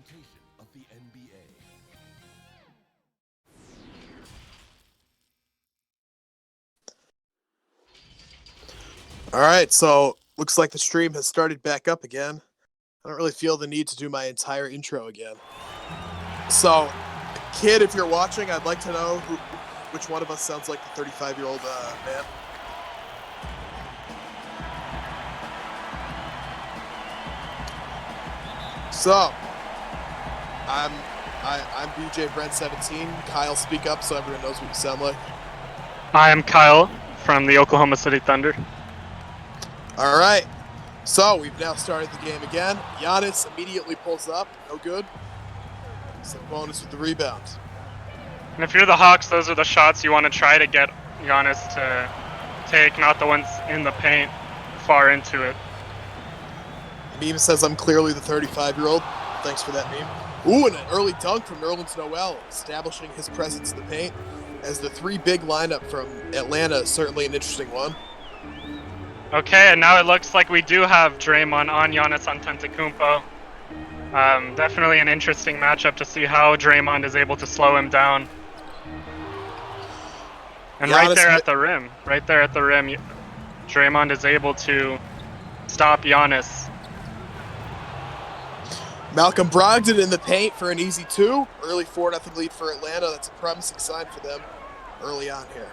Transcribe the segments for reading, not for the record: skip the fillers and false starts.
presentation of the NBA. All right, so looks like the stream has started back up again. I don't really feel the need to do my entire intro again. So, kid, if you're watching, I'd like to know which one of us sounds like the 35-year-old man. So, I'm BJ Brent 17. Kyle, speak up so everyone knows what you sound like. I am Kyle from the Oklahoma City Thunder. All right. So we've now started the game again. Giannis immediately pulls up. No good. Sabonis with the rebound. And if you're the Hawks, those are the shots you want to try to get Giannis to take, not the ones in the paint far into it. Meme says I'm clearly the 35-year-old. Thanks for that meme. Ooh, and an early dunk from Nerlens Noel, establishing his presence in the paint. As the three big lineup from Atlanta is certainly an interesting one. Okay, and now it looks like we do have Draymond on Giannis Antetokounmpo. Definitely an interesting matchup to see how Draymond is able to slow him down. And Giannis right there at the rim, Draymond is able to stop Giannis. Malcolm Brogdon in the paint for an easy two. Early 4-0 lead for Atlanta. That's a promising sign for them early on here.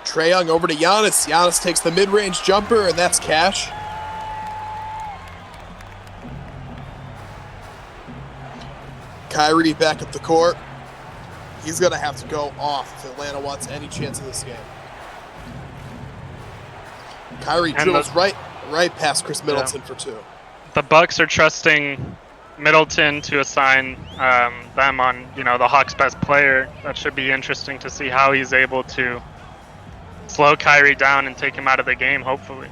Trae Young over to Giannis. Giannis takes the mid-range jumper, and that's cash. Kyrie back up the court. He's going to have to go off if Atlanta wants any chance of this game. Kyrie drills right past Chris Middleton for two. The Bucks are trusting Middleton to assign them on, the Hawks' best player. That should be interesting to see how he's able to slow Kyrie down and take him out of the game, hopefully.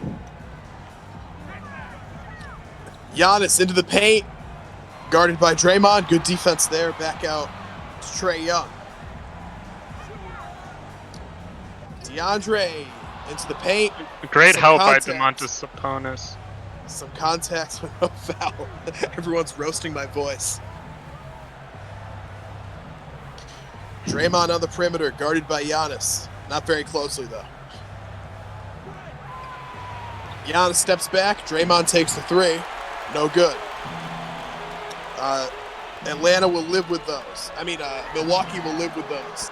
Giannis into the paint, guarded by Draymond. Good defense there. Back out to Trae Young. DeAndre into the paint. Great help by Domantas Sabonis. Some contacts with no foul. Everyone's roasting my voice. Draymond on the perimeter, guarded by Giannis. Not very closely, though. Giannis steps back. Draymond takes the three. No good. Atlanta will live with those. Milwaukee will live with those.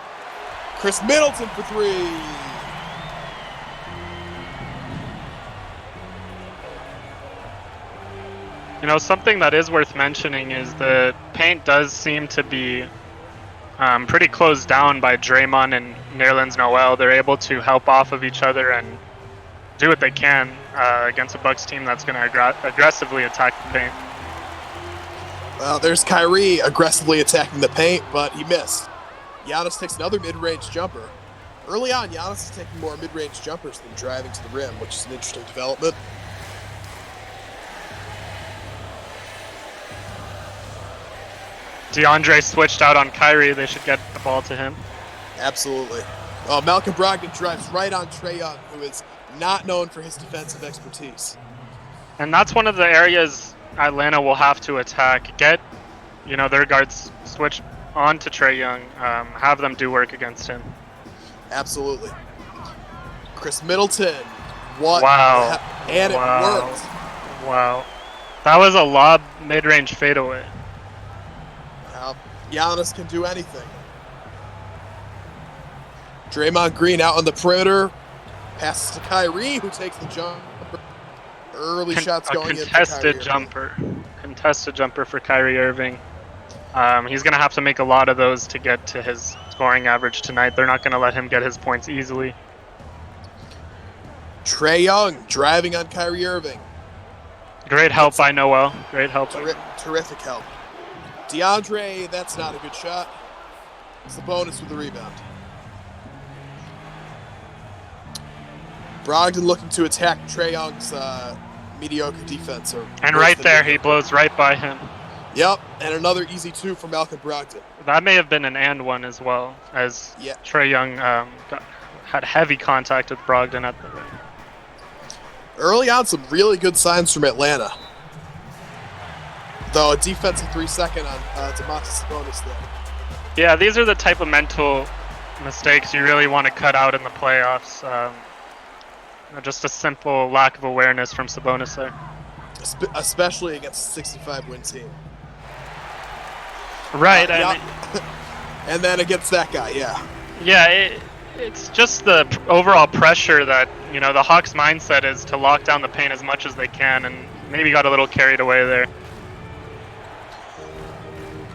Chris Middleton for three. Something that is worth mentioning is the paint does seem to be pretty closed down by Draymond and Nerlens Noel. They're able to help off of each other and do what they can against a Bucks team that's going to aggressively attack the paint. Well, there's Kyrie aggressively attacking the paint, but he missed. Giannis takes another mid-range jumper. Early on, Giannis is taking more mid-range jumpers than driving to the rim, which is an interesting development. DeAndre switched out on Kyrie. They should get the ball to him. Absolutely. Malcolm Brogdon drives right on Trae Young, who is not known for his defensive expertise. And that's one of the areas Atlanta will have to attack. Get, their guards switch on to Trae Young. Have them do work against him. Absolutely. Chris Middleton. What? Wow. And it worked. Wow. That was a lob mid-range fadeaway. Giannis can do anything. Draymond Green out on the perimeter. Passes to Kyrie, who takes the jump. Early shots going in. Contested jumper for Kyrie Irving. He's going to have to make a lot of those to get to his scoring average tonight. They're not going to let him get his points easily. Trae Young driving on Kyrie Irving. Great help by Noel. Great help. Terrific help. DeAndre, that's not a good shot. Sabonis with the rebound. Brogdon looking to attack Trae Young's mediocre defense. And right there, he blows right by him. Yep, and another easy two for Malcolm Brogdon. That may have been an and one as well, as Trae Young had heavy contact with Brogdon at the rim. Early on, some really good signs from Atlanta. Though a defensive 3-second on Domantas Sabonis there. Yeah, these are the type of mental mistakes you really want to cut out in the playoffs. Just a simple lack of awareness from Sabonis there. Especially against a 65-win team. Right. And then against that guy, yeah. Yeah, it's just the overall pressure that, the Hawks' mindset is to lock down the paint as much as they can, and maybe got a little carried away there.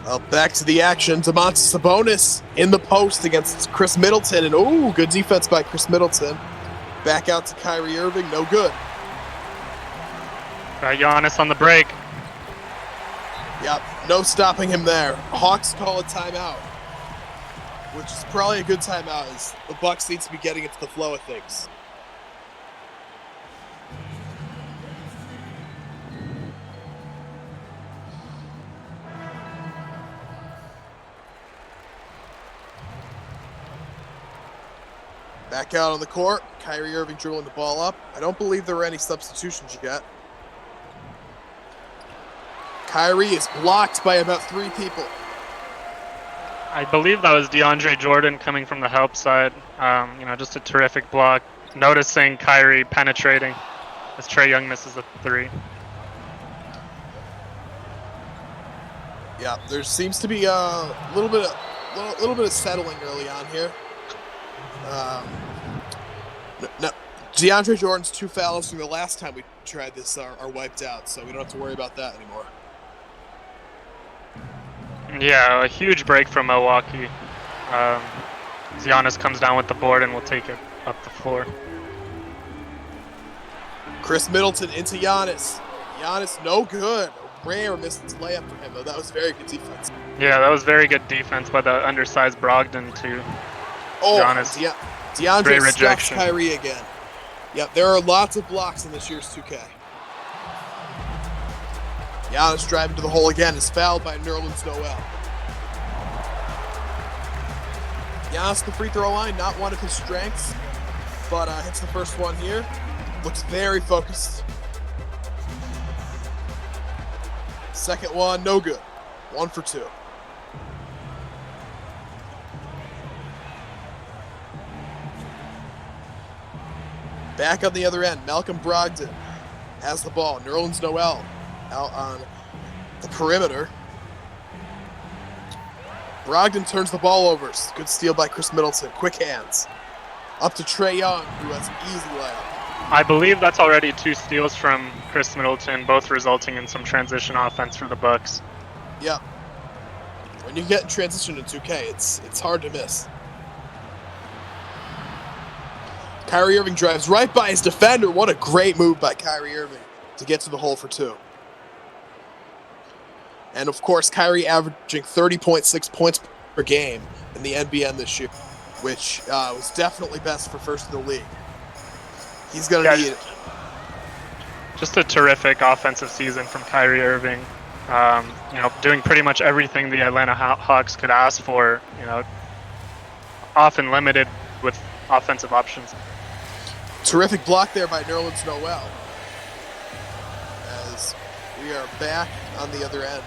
Well, back to the action. Domantas Sabonis in the post against Chris Middleton. And, good defense by Chris Middleton. Back out to Kyrie Irving. No good. Got Giannis on the break. Yep, no stopping him there. Hawks call a timeout, which is probably a good timeout, as the Bucks need to be getting into the flow of things. Back out on the court, Kyrie Irving dribbling the ball up. I don't believe there were any substitutions yet. Kyrie is blocked by about 3 people. I believe that was DeAndre Jordan coming from the help side. Just a terrific block. Noticing Kyrie penetrating as Trae Young misses the 3. Yeah, there seems to be a little bit of settling early on here. No, DeAndre Jordan's 2 fouls from the last time we tried this are wiped out, so we don't have to worry about that anymore. Yeah, a huge break from Milwaukee. Giannis comes down with the board and will take it up the floor. Chris Middleton into Giannis. Giannis, no good. Rare missed his layup for him, though. That was very good defense. Yeah, that was very good defense by the undersized Brogdon to Giannis. DeAndre stuffs Kyrie again. Yep, there are lots of blocks in this year's 2K. Giannis driving to the hole again is fouled by Nerlens Noel. Giannis the free throw line, not one of his strengths, but hits the first one here. Looks very focused. Second one, no good. 1 for 2. Back on the other end, Malcolm Brogdon has the ball. Nerlens Noel out on the perimeter. Brogdon turns the ball over. Good steal by Chris Middleton. Quick hands. Up to Trae Young, who has an easy layup. I believe that's already 2 steals from Chris Middleton, both resulting in some transition offense for the Bucks. Yep. When you get in transition in 2K, it's hard to miss. Kyrie Irving drives right by his defender. What a great move by Kyrie Irving to get to the hole for 2. And, of course, Kyrie averaging 30.6 points per game in the NBN this year, which was definitely best for first in the league. He's going to need it. Just a terrific offensive season from Kyrie Irving. Doing pretty much everything the Atlanta Hawks could ask for, often limited with offensive options. Terrific block there by Nerlens Noel. As we are back on the other end.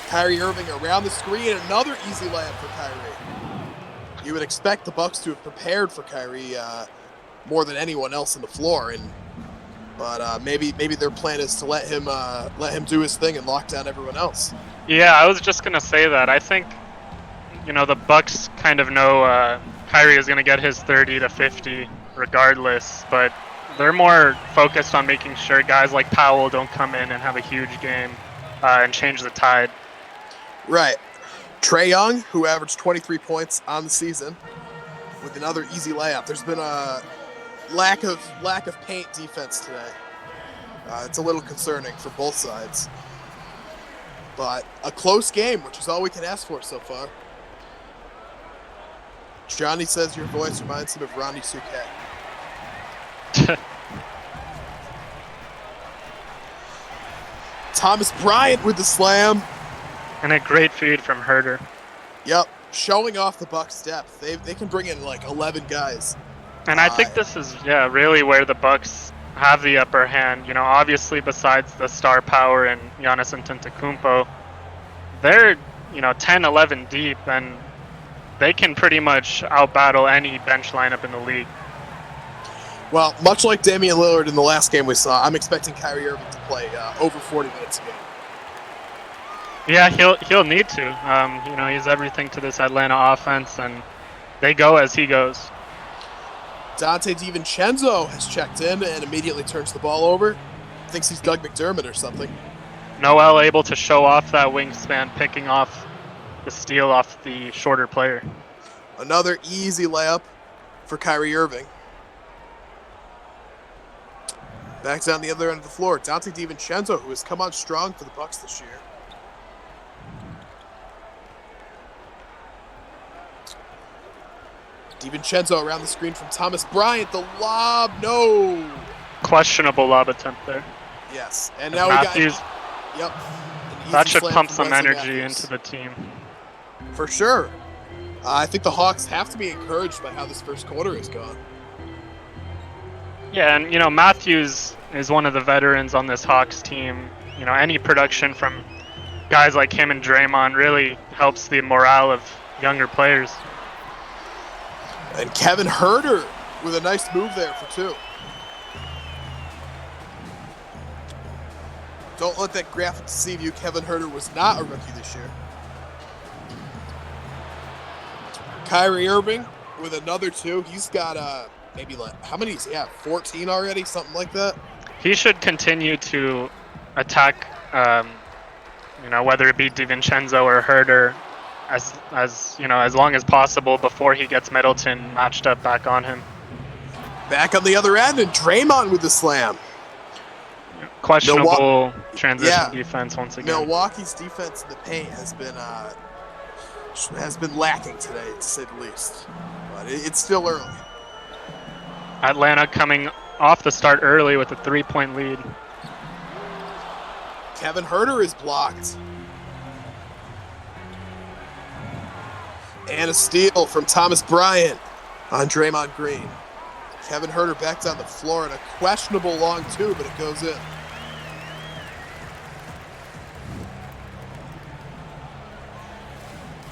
Kyrie Irving around the screen, and another easy layup for Kyrie. You would expect the Bucks to have prepared for Kyrie more than anyone else on the floor, but maybe their plan is to let him do his thing and lock down everyone else. Yeah, I was just gonna say that. I think the Bucks kind of know Kyrie is gonna get his 30 to 50 regardless, but they're more focused on making sure guys like Powell don't come in and have a huge game and change the tide. Right. Trae Young, who averaged 23 points on the season, with another easy layup. There's been a lack of paint defense today. It's a little concerning for both sides. But a close game, which is all we can ask for so far. Johnny says your voice reminds him of Ronnie 2K. Thomas Bryant with the slam. And a great feed from Herter. Yep, showing off the Bucks' depth. They can bring in like 11 guys. And I think this is really where the Bucks have the upper hand. Obviously besides the star power and Giannis Antetokounmpo, they're 10, 11 deep, and they can pretty much outbattle any bench lineup in the league. Well, much like Damian Lillard in the last game we saw, I'm expecting Kyrie Irving to play over 40 minutes a game. Yeah, he'll need to. He's everything to this Atlanta offense, and they go as he goes. Dante DiVincenzo has checked in and immediately turns the ball over. Thinks he's Doug McDermott or something. Noel able to show off that wingspan, picking off the steal off the shorter player. Another easy layup for Kyrie Irving. Back down the other end of the floor, Dante DiVincenzo, who has come on strong for the Bucks this year. DiVincenzo around the screen from Thomas Bryant. The lob, no. Questionable lob attempt there. Yes, and now Matthews, we got. Yep. That should pump some energy into the team. For sure. I think the Hawks have to be encouraged by how this first quarter has gone. Yeah, and Matthews is one of the veterans on this Hawks team. Any production from guys like him and Draymond really helps the morale of younger players. And Kevin Huerter with a nice move there for two. Don't let that graphic deceive you. Kevin Huerter was not a rookie this year. Kyrie Irving with another two. He's got maybe how many? Yeah, 14 already, something like that. He should continue to attack, whether it be DiVincenzo or Huerter, as long as possible before he gets Middleton matched up back on him. Back on the other end, and Draymond with the slam. Questionable transition defense once again. Milwaukee's defense in the paint has been lacking today, to say the least. But it's still early. Atlanta coming off the start early with a 3-point lead. Kevin Huerter is blocked. And a steal from Thomas Bryant on Draymond Green. Kevin Huerter back down the floor, and a questionable long two, but it goes in.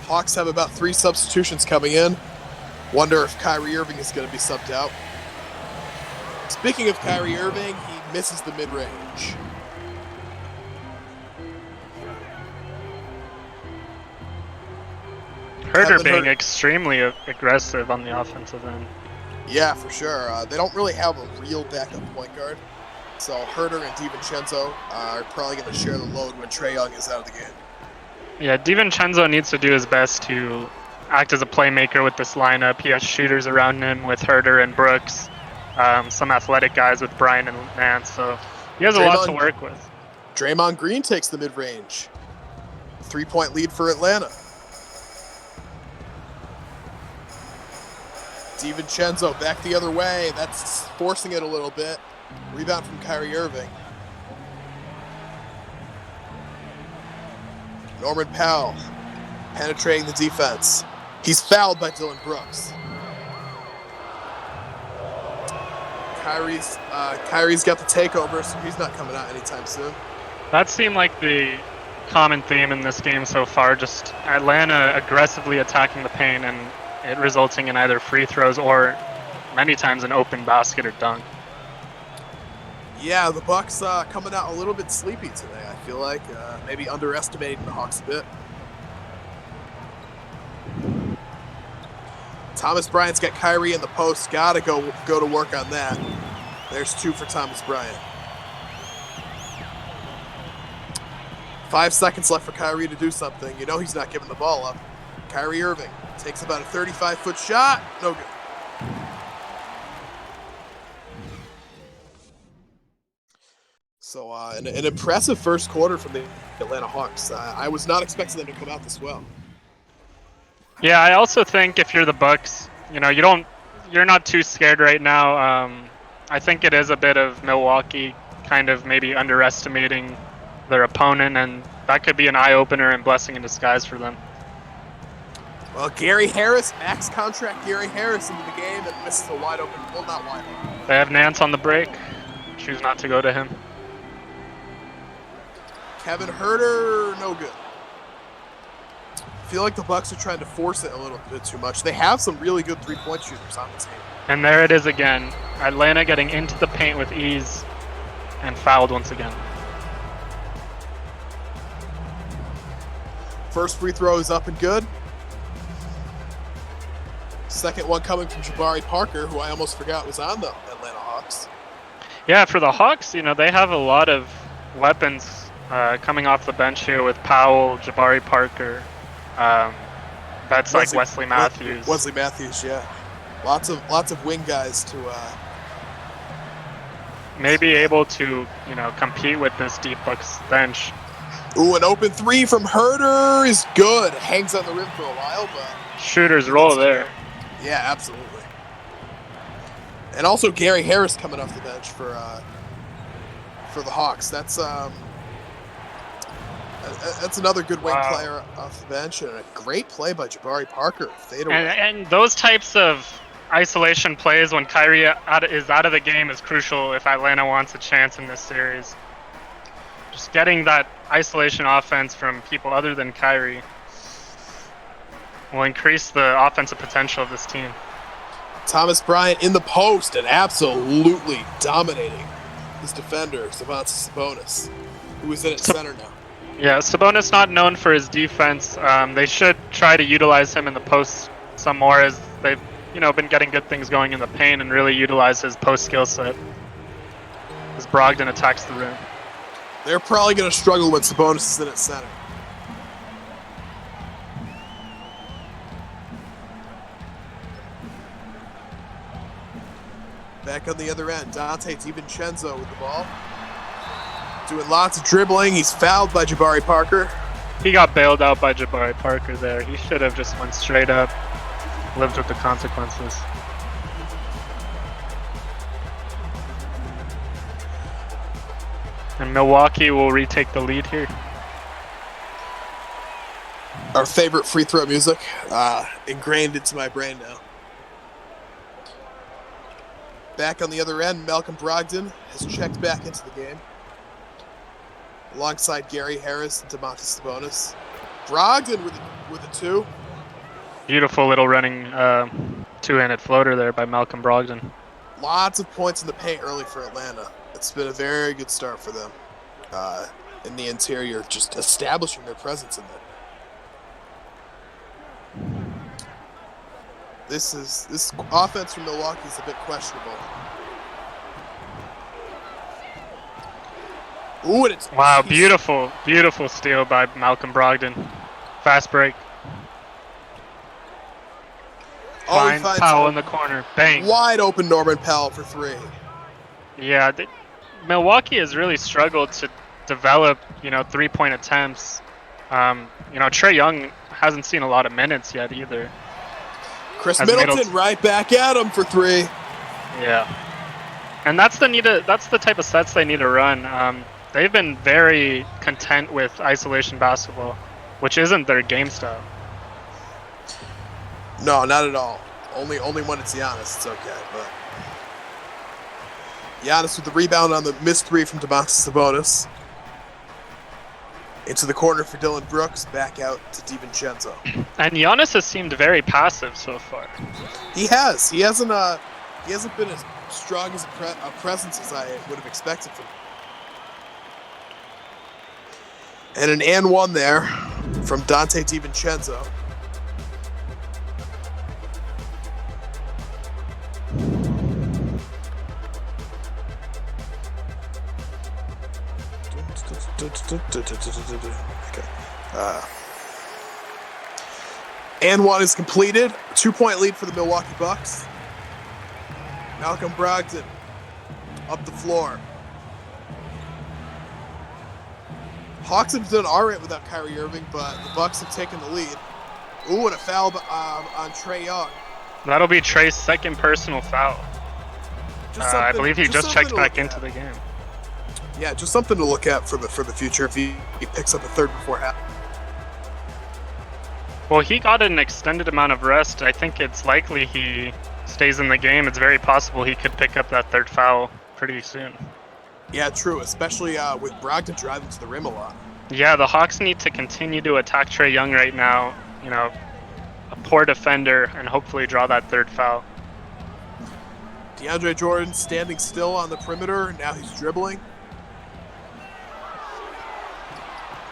Hawks have about 3 substitutions coming in. Wonder if Kyrie Irving is going to be subbed out. Speaking of Kyrie Irving, he misses the mid-range. Huerter being extremely aggressive on the offensive end. Yeah, for sure. They don't really have a real backup point guard. So Huerter and DiVincenzo are probably going to share the load when Trae Young is out of the game. Yeah, DiVincenzo needs to do his best to act as a playmaker with this lineup. He has shooters around him with Huerter and Brooks, some athletic guys with Bryant and Nance, so he has a lot to work with. Draymond Green takes the mid-range. 3-point lead for Atlanta. DiVincenzo back the other way. That's forcing it a little bit. Rebound from Kyrie Irving. Norman Powell penetrating the defense. He's fouled by Dylan Brooks. Kyrie's got the takeover, so he's not coming out anytime soon. That seemed like the common theme in this game so far, just Atlanta aggressively attacking the paint and it resulting in either free throws or many times an open basket or dunk. Yeah, the Bucks coming out a little bit sleepy today, I feel like. Maybe underestimating the Hawks a bit. Thomas Bryant's got Kyrie in the post. Gotta go to work on that. There's 2 for Thomas Bryant. 5 seconds left for Kyrie to do something. You know he's not giving the ball up. Kyrie Irving takes about a 35-foot shot. No good. So an impressive first quarter from the Atlanta Hawks. I was not expecting them to come out this well. Yeah, I also think if you're the Bucks, you're not too scared right now. I think it is a bit of Milwaukee kind of maybe underestimating their opponent, and that could be an eye-opener and blessing in disguise for them. Well, Gary Harris, max contract Gary Harris into the game, and misses a wide open, well, not wide open. They have Nance on the break. choose not to go to him. Kevin Herter, no good. I feel like the Bucks are trying to force it a little bit too much. They have some really good three-point shooters on the team. And there it is again. Atlanta getting into the paint with ease and fouled once again. First free throw is up and good. Second one coming from Jabari Parker, who I almost forgot was on the Atlanta Hawks. Yeah, for the Hawks, you know, they have a lot of weapons coming off the bench here with Powell, Jabari Parker. That's like Wesley Matthews. Wesley Matthews, yeah. Lots of wing guys to maybe able to, you know, compete with this deep Bucks bench. Ooh, an open three from Herter is good. Hangs on the rim for a while, but Shooter's roll there. Yeah, absolutely. And also Gary Harris coming off the bench for the Hawks. That's another good wing player off the bench, and a great play by Jabari Parker. And those types of isolation plays when Kyrie is out of the game is crucial if Atlanta wants a chance in this series. Just getting that isolation offense from people other than Kyrie will increase the offensive potential of this team. Thomas Bryant in the post and absolutely dominating his defender, Sabonis Sabonis, who is in at center now. Yeah, Sabonis not known for his defense. They should try to utilize him in the post some more, as they've, you know, been getting good things going in the paint, and really utilize his post skill set as Brogdon attacks the rim. They're probably going to struggle when Sabonis is in at center. Back on the other end, Dante DiVincenzo with the ball. Doing lots of dribbling. He's fouled by Jabari Parker. He got bailed out by Jabari Parker there. He should have just went straight up, lived with the consequences. And Milwaukee will retake the lead here. Our favorite free throw music, ingrained into my brain now. Back on the other end, Malcolm Brogdon has checked back into the game, alongside Gary Harris and Domantas Sabonis. Brogdon with a two. Beautiful little running two-handed floater there by Malcolm Brogdon. Lots of points in the paint early for Atlanta. It's been a very good start for them in the interior, just establishing their presence in there. This offense from Milwaukee is a bit questionable. Ooh, and wow, beautiful steal by Malcolm Brogdon. Fast break. Finds Powell in the corner. Bang. Wide open Norman Powell for three. Yeah, Milwaukee has really struggled to develop, you know, three-point attempts. You know, Trae Young hasn't seen a lot of minutes yet either. Chris Middleton right back at him for three. Yeah, and that's the type of sets they need to run. They've been very content with isolation basketball, which isn't their game style. No, not at all. Only when it's Giannis, it's okay. But Giannis with the rebound on the missed three from Domantas Sabonis. Into the corner for Dylan Brooks, back out to DiVincenzo. And Giannis has seemed very passive so far. He has. He hasn't been as strong as a presence as I would have expected from him. And an and one there from Dante DiVincenzo. Okay. And one is completed. 2-point lead for the Milwaukee Bucks. Malcolm Brogdon up the floor. Hawks have done all right without Kyrie Irving, but the Bucks have taken the lead. Ooh, and a foul on Trae Young. That'll be Trae's second personal foul. I believe he just checked back into the game. Yeah, just something to look at for the future if he picks up a third before half. Well, he got an extended amount of rest. I think it's likely he stays in the game. It's very possible he could pick up that third foul pretty soon. Yeah, true, especially with Brogdon driving to the rim a lot. Yeah, the Hawks need to continue to attack Trae Young right now. A poor defender, and hopefully draw that third foul. DeAndre Jordan standing still on the perimeter. Now he's dribbling.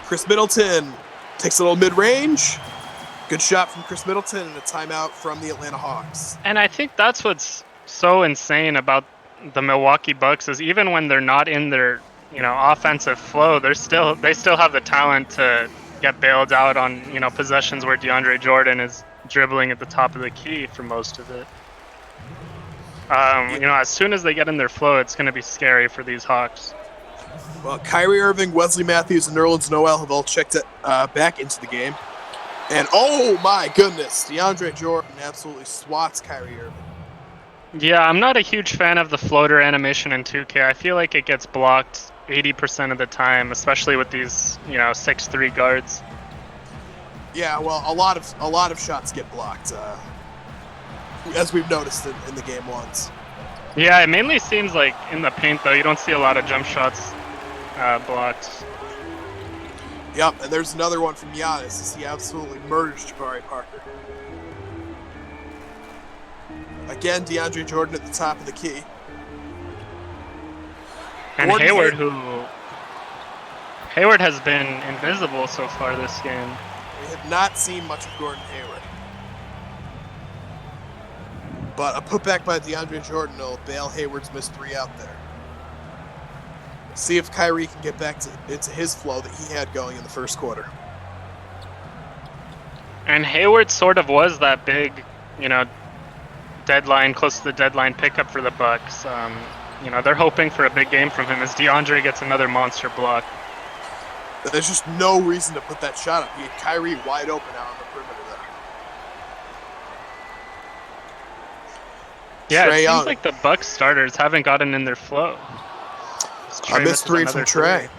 Chris Middleton takes a little mid-range. Good shot from Chris Middleton and a timeout from the Atlanta Hawks. And I think that's what's so insane about the Milwaukee Bucks is even when they're not in their, offensive flow, they still have the talent to get bailed out on, possessions where DeAndre Jordan is dribbling at the top of the key for most of it. As soon as they get in their flow, it's going to be scary for these Hawks. Well, Kyrie Irving, Wesley Matthews, and Nerlens Noel have all checked it back into the game. And oh my goodness, DeAndre Jordan absolutely swats Kyrie Irving. Yeah, I'm not a huge fan of the floater animation in 2K. I feel like it gets blocked 80% of the time, especially with these, 6'3" guards. Yeah, well, a lot of shots get blocked, as we've noticed in the game once. Yeah, it mainly seems like in the paint, though, you don't see a lot of jump shots blocked. Yep, and there's another one from Giannis as he absolutely murders Jabari Parker. Again, DeAndre Jordan at the top of the key. And Gordon Hayward has been invisible so far this game. We have not seen much of Gordon Hayward. But a putback by DeAndre Jordan will bail Hayward's missed three out there. See if Kyrie can get back into his flow that he had going in the first quarter. And Hayward sort of was that big, close to the deadline pickup for the Bucks. They're hoping for a big game from him as DeAndre gets another monster block. There's just no reason to put that shot up. He had Kyrie wide open out on the perimeter there. Yeah, Trae it Young. seems like the Bucks starters haven't gotten in their flow. I missed three from Trae, three.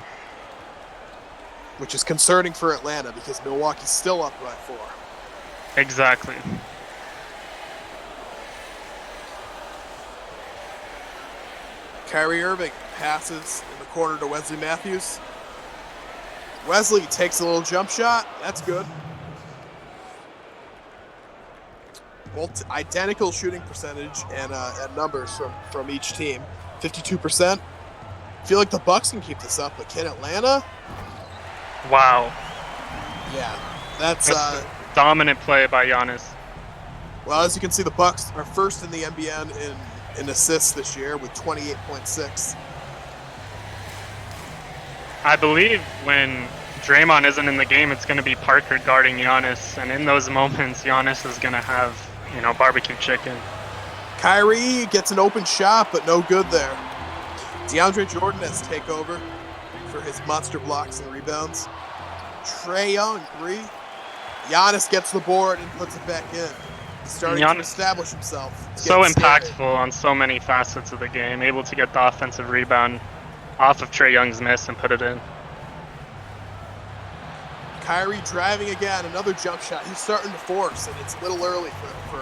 which is concerning for Atlanta because Milwaukee's still up by 4. Exactly. Kyrie Irving passes in the corner to Wesley Matthews. Wesley takes a little jump shot. That's good. Well, identical shooting percentage and numbers from each team. 52%. I feel like the Bucks can keep this up, but can Atlanta? Wow. Yeah, that's dominant play by Giannis. well, as you can see, the Bucks are first in the NBN in assists this year with 28.6. I believe when Draymond isn't in the game, it's going to be Parker guarding Giannis, and in those moments, Giannis is going to have, barbecue chicken. Kyrie gets an open shot, but no good there. DeAndre Jordan has takeover for his monster blocks and rebounds. Trae Young, 3. Giannis gets the board and puts it back in. He's starting to establish himself. So impactful on so many facets of the game, able to get the offensive rebound off of Trae Young's miss and put it in. Kyrie driving again, another jump shot. He's starting to force, and it's a little early for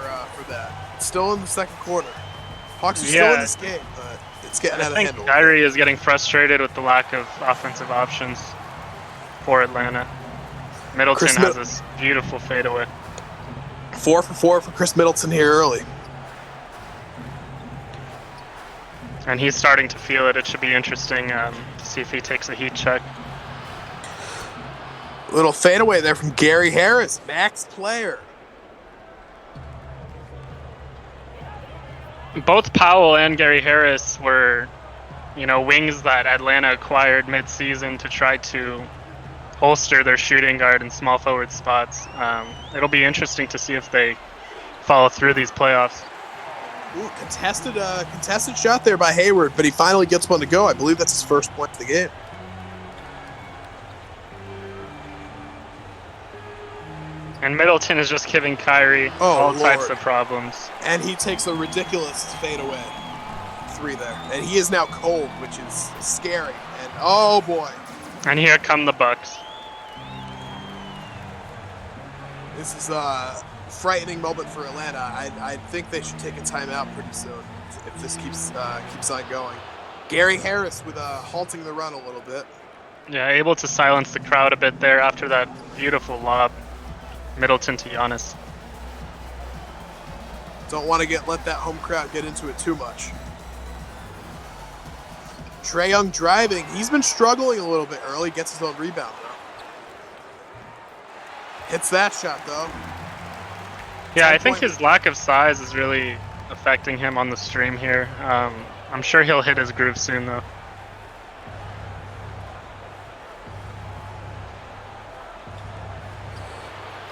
that. Still in the second quarter. Hawks are still in this game, but it's getting out of hand. I think Kyrie is getting frustrated with the lack of offensive options for Atlanta. Middleton has this beautiful fadeaway. 4 for 4 for Chris Middleton here early. And he's starting to feel it. It should be interesting to see if he takes a heat check. Little fadeaway there from Gary Harris, max player. Both Powell and Gary Harris were, wings that Atlanta acquired mid-season to try to holster their shooting guard and small forward spots. It'll be interesting to see if they follow through these playoffs. Ooh, contested shot there by Hayward, but he finally gets one to go. I believe that's his first point of the game. And Middleton is just giving Kyrie all types of problems. And he takes a ridiculous fadeaway 3 there. And he is now cold, which is scary. And oh boy. And here come the Bucks. This is a frightening moment for Atlanta. I think they should take a timeout pretty soon if this keeps on going. Gary Harris with halting the run a little bit. Yeah, able to silence the crowd a bit there after that beautiful lob. Middleton to Giannis. Don't want to let that home crowd get into it too much. Trae Young driving. He's been struggling a little bit early. Gets his own rebound, though. Hits that shot, though. Yeah, I think his lack of size is really affecting him on the stream here. I'm sure he'll hit his groove soon, though.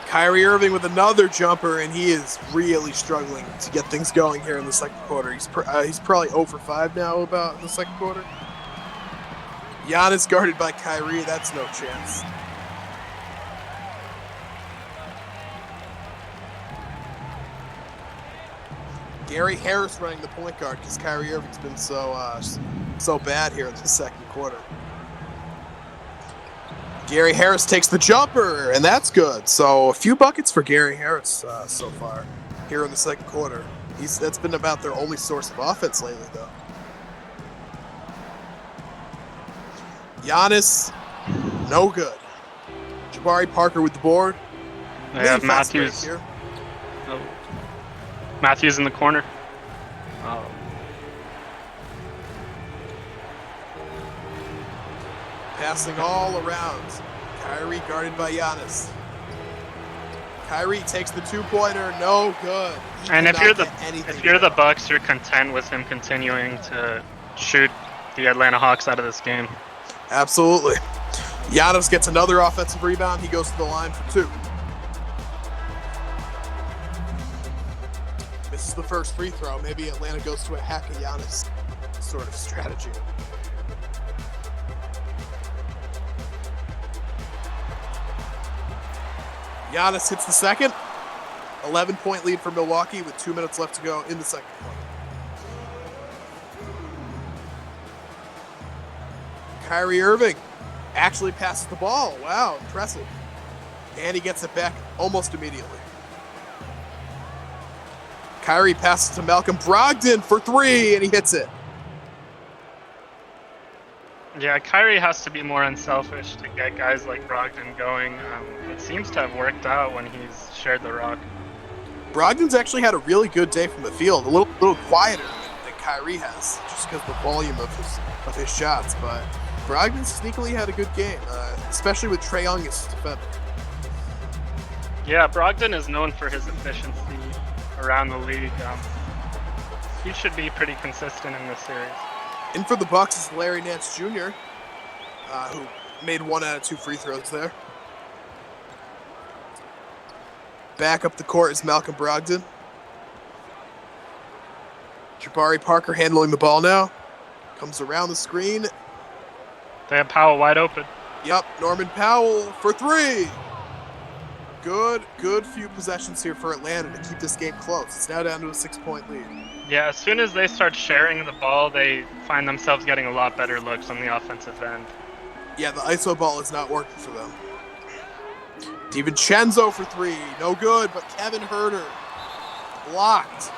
Kyrie Irving with another jumper, and he is really struggling to get things going here in the second quarter. He's probably 0 for 5 now about in the second quarter. Giannis guarded by Kyrie. That's no chance. Gary Harris running the point guard because Kyrie Irving's been so bad here in the second quarter. Gary Harris takes the jumper, and that's good. So a few buckets for Gary Harris so far here in the second quarter. That's been about their only source of offense lately, though. Giannis, no good. Jabari Parker with the board. They have Matthews here. Oh. Matthews in the corner. Oh. Passing all around. Kyrie guarded by Giannis. Kyrie takes the two-pointer, no good. And if you're the Bucks, you're content with him continuing to shoot the Atlanta Hawks out of this game. Absolutely. Giannis gets another offensive rebound. He goes to the line for 2. This is the first free throw. Maybe Atlanta goes to a hack of Giannis sort of strategy. Giannis hits the second. 11-point lead for Milwaukee with 2 minutes left to go in the second quarter. Kyrie Irving actually passes the ball. Wow, impressive. And he gets it back almost immediately. Kyrie passes to Malcolm Brogdon for 3, and he hits it. Yeah, Kyrie has to be more unselfish to get guys like Brogdon going. It seems to have worked out when he's shared the rock. Brogdon's actually had a really good day from the field, a little quieter than Kyrie has, just because of the volume of his shots. But Brogdon sneakily had a good game, especially with Trae Young as defender. Yeah, Brogdon is known for his efficiency around the league. He should be pretty consistent in this series. In for the Bucks is Larry Nance Jr., who made 1 out of 2 free throws there. Back up the court is Malcolm Brogdon. Jabari Parker handling the ball now. Comes around the screen. They have Powell wide open. Yep, Norman Powell for 3. Good few possessions here for Atlanta to keep this game close. It's now down to a 6-point lead. Yeah, as soon as they start sharing the ball, they find themselves getting a lot better looks on the offensive end. Yeah, the ISO ball is not working for them. DiVincenzo for 3, no good, but Kevin Huerter blocked.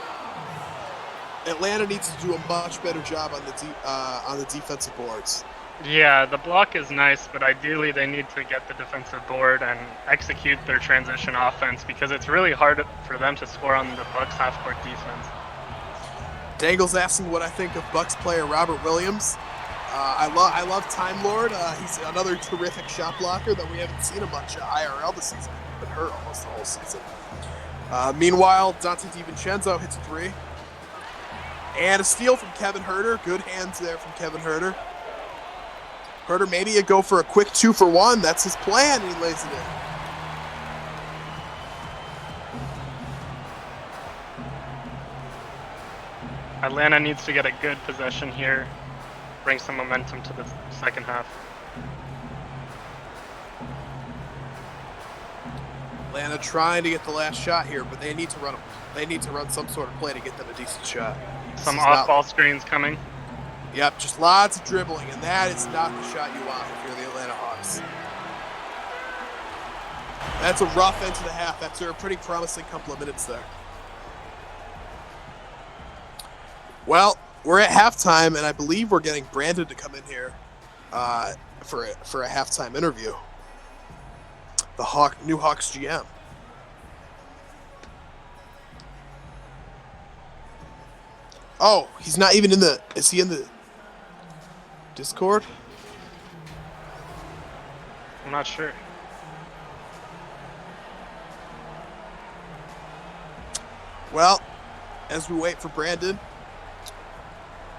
Atlanta needs to do a much better job on the defensive boards. Yeah, the block is nice, but ideally they need to get the defensive board and execute their transition offense because it's really hard for them to score on the Bucks half-court defense. Dangle's asking what I think of Bucks player Robert Williams. I love Time Lord. He's another terrific shot blocker that we haven't seen him much IRL this season. He's been hurt almost the whole season. Meanwhile, Dante DiVincenzo hits a 3. And a steal from Kevin Huerter. Good hands there from Kevin Huerter. Huerter maybe a go for a quick 2 for 1. That's his plan, and he lays it in. Atlanta needs to get a good possession here, bring some momentum to the second half. Atlanta trying to get the last shot here, but they need to run some sort of play to get them a decent shot. Some off-ball screens coming. Yep, just lots of dribbling, and that is not the shot you want if you're the Atlanta Hawks. That's a rough end to the half. After a pretty promising couple of minutes there. Well, we're at halftime, and I believe we're getting Brandon to come in here for a halftime interview. The new Hawks GM. Oh, he's not even in the. Is he in the Discord? I'm not sure. Well, as we wait for Brandon,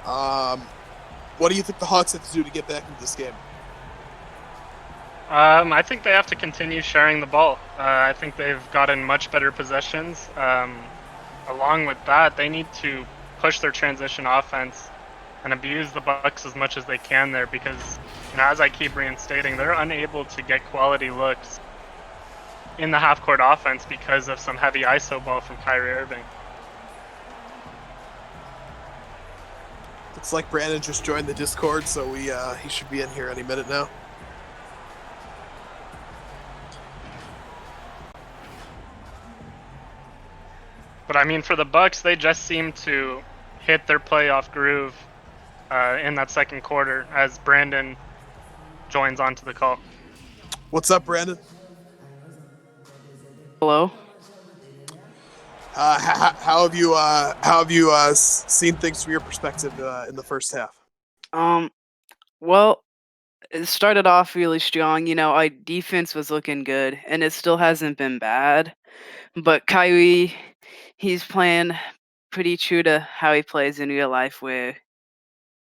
what do you think the Hawks have to do to get back into this game? I think they have to continue sharing the ball. I think they've gotten much better possessions. Along with that, they need to push their transition offense and abuse the Bucks as much as they can there because, as I keep reinstating, they're unable to get quality looks in the half-court offense because of some heavy ISO ball from Kyrie Irving. Looks like Brandon just joined the Discord, so he should be in here any minute now. But I mean, for the Bucks, they just seem to hit their playoff groove in that second quarter as Brandon joins onto the call. What's up, Brandon? Hello. How have you seen things from your perspective in the first half? Well, it started off really strong. Our defense was looking good, and it still hasn't been bad. But Kyrie, he's playing pretty true to how he plays in real life, where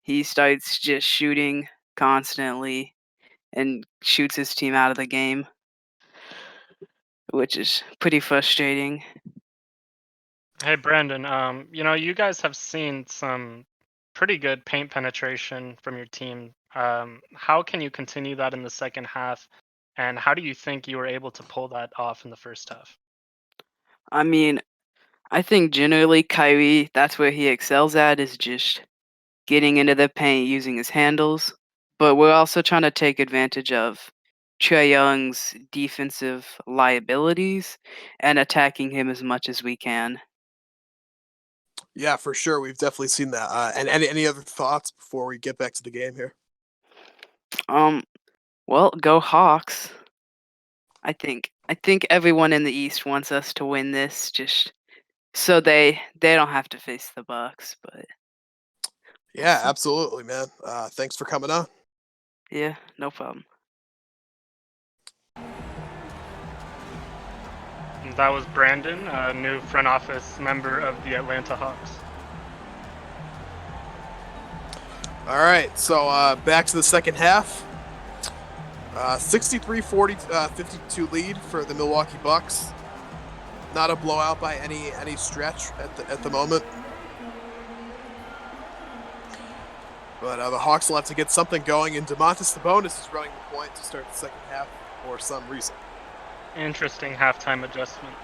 he starts just shooting constantly and shoots his team out of the game, which is pretty frustrating. Hey, Brandon, you guys have seen some pretty good paint penetration from your team. How can you continue that in the second half? And how do you think you were able to pull that off in the first half? I mean, I think generally Kyrie, that's where he excels at, is just getting into the paint using his handles. But we're also trying to take advantage of Trae Young's defensive liabilities and attacking him as much as we can. Yeah, for sure. We've definitely seen that. And any other thoughts before we get back to the game here? Well, go Hawks. I think everyone in the East wants us to win this, just so they don't have to face the Bucks. But yeah, absolutely, man. Thanks for coming on. Yeah, no problem. That was Brandon, a new front office member of the Atlanta Hawks. All right, so back to the second half. 63-40, 52 lead for the Milwaukee Bucks. Not a blowout by any stretch at the moment. But the Hawks will have to get something going, and Domantas Sabonis is running the point to start the second half for some reason. Interesting halftime adjustment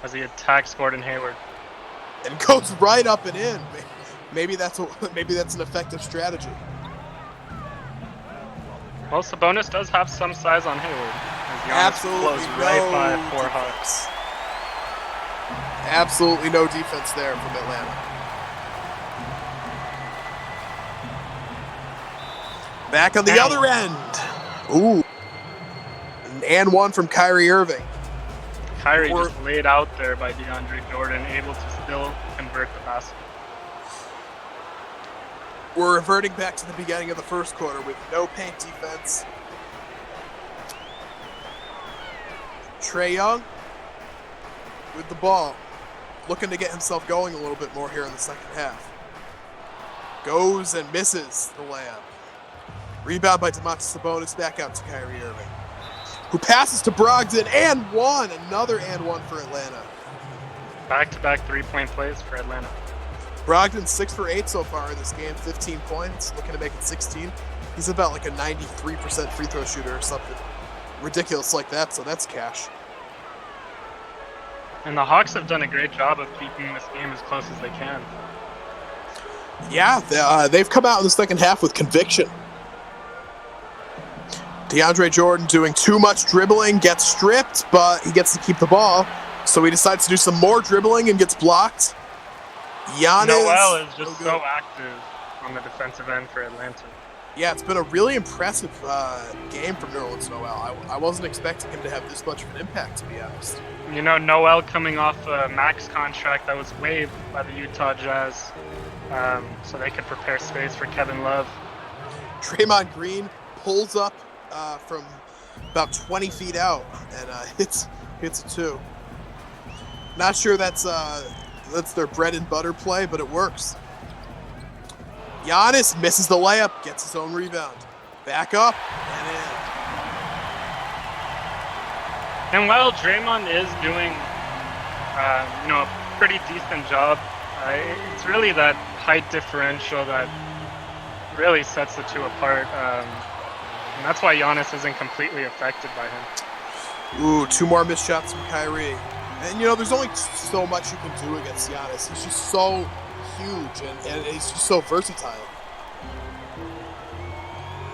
as he attacks Gordon Hayward. And goes right up and in. Maybe that's an effective strategy. Well, Sabonis does have some size on Hayward. As Giannis Absolutely blows right by four defense. Hawks. Absolutely no defense there from Atlanta. Back on the other end. Ooh. And one from Kyrie Irving. Kyrie just laid out there by DeAndre Jordan, able to still convert the basket. We're reverting back to the beginning of the first quarter with no paint defense. Trae Young with the ball, looking to get himself going a little bit more here in the second half. Goes and misses the layup. Rebound by Domantas Sabonis, back out to Kyrie Irving, who passes to Brogdon, and one. Another and one for Atlanta. Back-to-back three-point plays for Atlanta. Brogdon 6 for 8 so far in this game, 15 points, looking to make it 16. He's about like a 93% free throw shooter or something ridiculous like that, so that's cash. And the Hawks have done a great job of keeping this game as close as they can. Yeah, they've come out in the second half with conviction. DeAndre Jordan doing too much dribbling, gets stripped, but he gets to keep the ball. So he decides to do some more dribbling and gets blocked. Giannis. Noel is just no so good. active on the defensive end for Atlanta. Yeah, it's been a really impressive game from Nerlens Noel. I wasn't expecting him to have this much of an impact, to be honest. You know, Noel coming off a max contract that was waived by the Utah Jazz, so they could prepare space for Kevin Love. Draymond Green pulls up from about 20 feet out and hits a two. Not sure that's their bread and butter play, but it works. Giannis misses the layup, gets his own rebound. Back up and in. And while Draymond is doing, a pretty decent job, it's really that height differential that really sets the two apart. And that's why Giannis isn't completely affected by him. Ooh, 2 more missed shots from Kyrie. And, there's only so much you can do against Giannis. He's just so huge and he's just so versatile.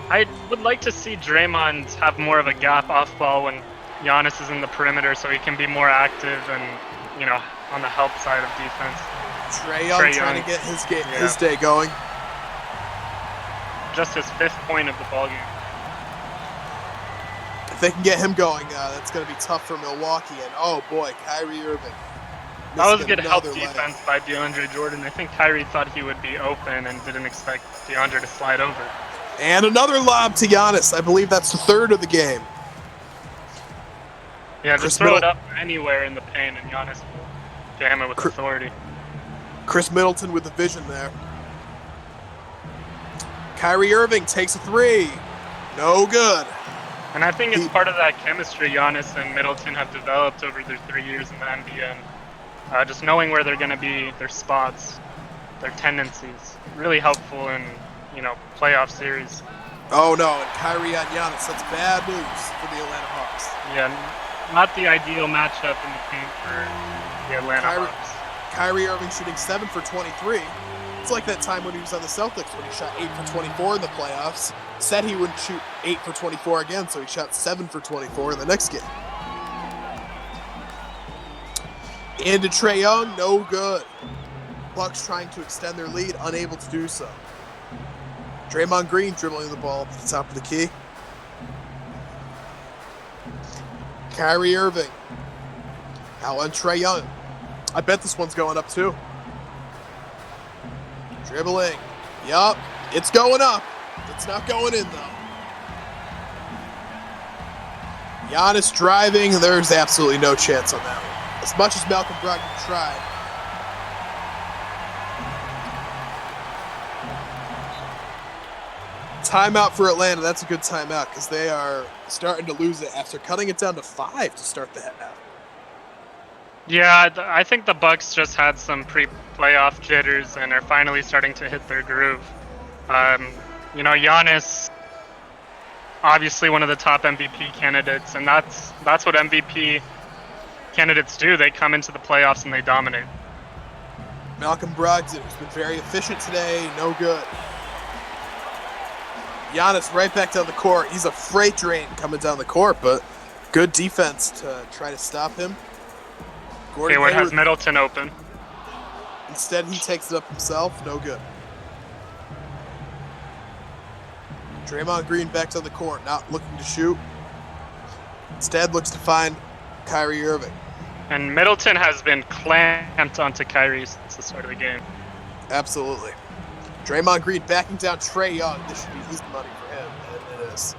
I would like to see Draymond have more of a gap off ball when Giannis is in the perimeter so he can be more active and, on the help side of defense. Trae Young trying to get his day going. Just his 5th point of the ballgame. If they can get him going, that's going to be tough for Milwaukee. And, oh, boy, Kyrie Irving. That was a good help defense by DeAndre Jordan. I think Kyrie thought he would be open and didn't expect DeAndre to slide over. And another lob to Giannis. I believe that's the 3rd of the game. Yeah, just throw it up anywhere in the paint, and Giannis will jam it with authority. Chris Middleton with the vision there. Kyrie Irving takes a 3. No good. And I think it's part of that chemistry Giannis and Middleton have developed over their 3 years in the NBN. Just knowing where they're going to be, their spots, their tendencies. Really helpful in, playoff series. Oh, no, and Kyrie on Giannis. That's bad news for the Atlanta Hawks. Yeah, not the ideal matchup in the paint for the Atlanta Hawks. Kyrie Irving shooting 7 for 23. It's like that time when he was on the Celtics when he shot 8 for 24 in the playoffs. Said he wouldn't shoot 8 for 24 again, so he shot 7 for 24 in the next game. Into Trae Young, no good. Bucks trying to extend their lead, unable to do so. Draymond Green dribbling the ball at the top of the key. Kyrie Irving. Now on Trae Young. I bet this one's going up too. Dribbling. Yup. It's going up. It's not going in though. Giannis driving. There's absolutely no chance on that one. As much as Malcolm Brogdon tried. Timeout for Atlanta. That's a good timeout because they are starting to lose it after cutting it down to 5 to start the half. Yeah, I think the Bucks just had some pre-playoff jitters and are finally starting to hit their groove. Giannis, obviously one of the top MVP candidates, and that's what MVP candidates do. They come into the playoffs and they dominate. Malcolm Brogdon has been very efficient today. No good. Giannis right back down the court. He's a freight train coming down the court, but good defense to try to stop him. Hayward has Middleton open. Instead, he takes it up himself. No good. Draymond Green back to the court, not looking to shoot. Instead, looks to find Kyrie Irving. And Middleton has been clamped onto Kyrie since the start of the game. Absolutely. Draymond Green backing down Trae Young. This should be easy money for him, and it is.